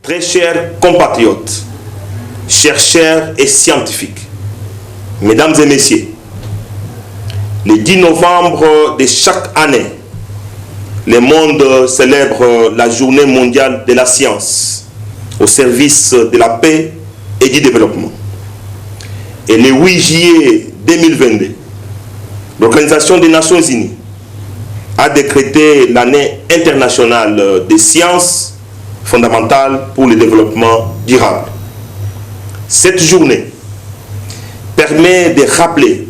Très chers compatriotes, chercheurs et scientifiques, mesdames et messieurs, le 10 novembre de chaque année, le monde célèbre la journée mondiale de la science au service de la paix et du développement. Et le 8 juillet 2022, l'Organisation des Nations Unies a décrété l'année internationale des sciences fondamentales pour le développement durable. Cette journée permet de rappeler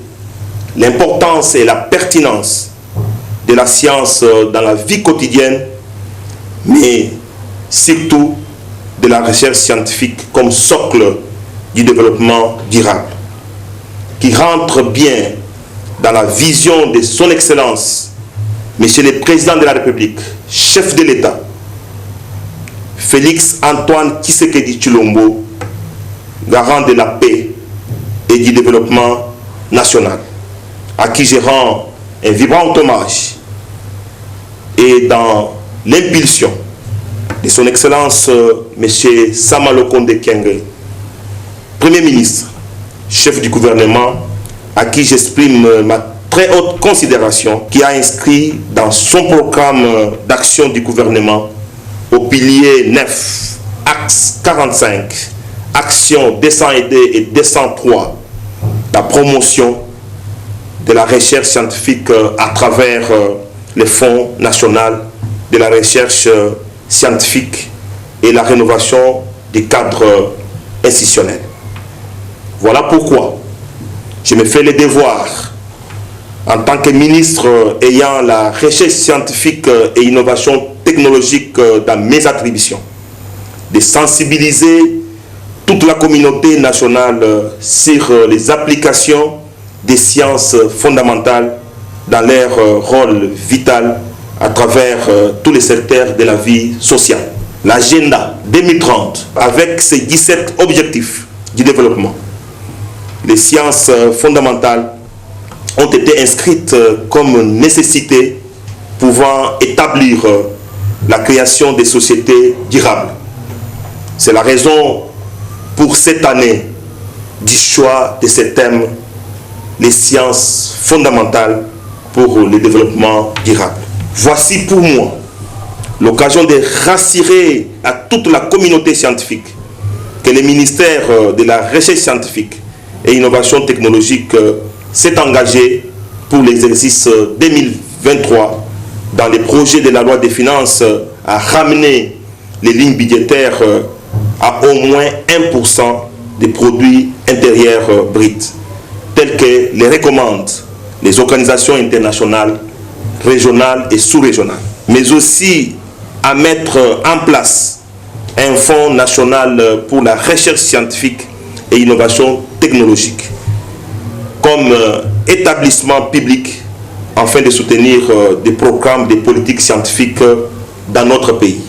l'importance et la pertinence de la science dans la vie quotidienne, mais surtout de la recherche scientifique comme socle du développement durable, qui rentre bien dans la vision de son Excellence, Monsieur le Président de la République, chef de l'État, Félix Antoine Tshisekedi Tshilombo, garant de la paix et du développement national, à qui je rends un vibrant hommage, et dans l'impulsion de son Excellence M. Sama Lukonde Kyenge, Premier ministre, chef du gouvernement, à qui j'exprime ma très haute considération, qui a inscrit dans son programme d'action du gouvernement au pilier 9, axe 45, action 202 et 203, la promotion de la recherche scientifique à travers le Fonds national de la recherche scientifique et la rénovation des cadres institutionnels. Voilà pourquoi je me fais le devoir, en tant que ministre ayant la recherche scientifique et innovation technologique dans mes attributions, de sensibiliser toute la communauté nationale sur les applications des sciences fondamentales dans leur rôle vital à travers tous les secteurs de la vie sociale. L'agenda 2030, avec ses 17 objectifs du développement, les sciences fondamentales ont été inscrites comme nécessité pouvant établir la création des sociétés durables. C'est la raison pour cette année du choix de ce thème, les sciences fondamentales pour le développement durable. Voici pour moi l'occasion de rassurer à toute la communauté scientifique que le ministère de la Recherche scientifique et Innovation technologique s'est engagé pour l'exercice 2023 dans les projets de la loi des finances à ramener les lignes budgétaires à au moins 1% des produits intérieurs bruts, tels que les recommandent les organisations internationales, régionales et sous-régionales, mais aussi à mettre en place un fonds national pour la recherche scientifique et innovation technologique comme établissement public afin de soutenir des programmes de politique scientifique dans notre pays.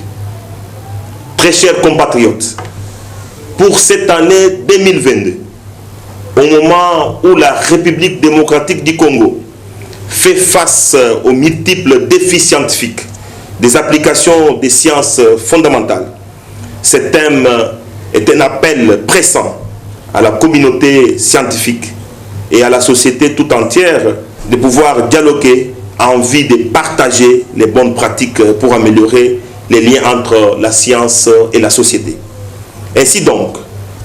Très chers compatriotes, pour cette année 2022, au moment où la République démocratique du Congo fait face aux multiples défis scientifiques des applications des sciences fondamentales, ce thème est un appel pressant à la communauté scientifique et à la société tout entière de pouvoir dialoguer en vue de partager les bonnes pratiques pour améliorer les liens entre la science et la société. Ainsi donc,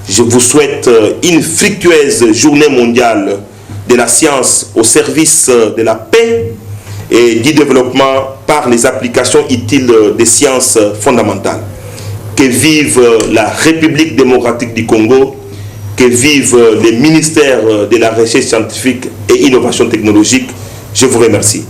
je vous souhaite une fructueuse journée mondiale de la science au service de la paix et du développement par les applications utiles des sciences fondamentales. Que vive la République démocratique du Congo, que vive le ministère de la Recherche scientifique et Innovation technologique. Je vous remercie.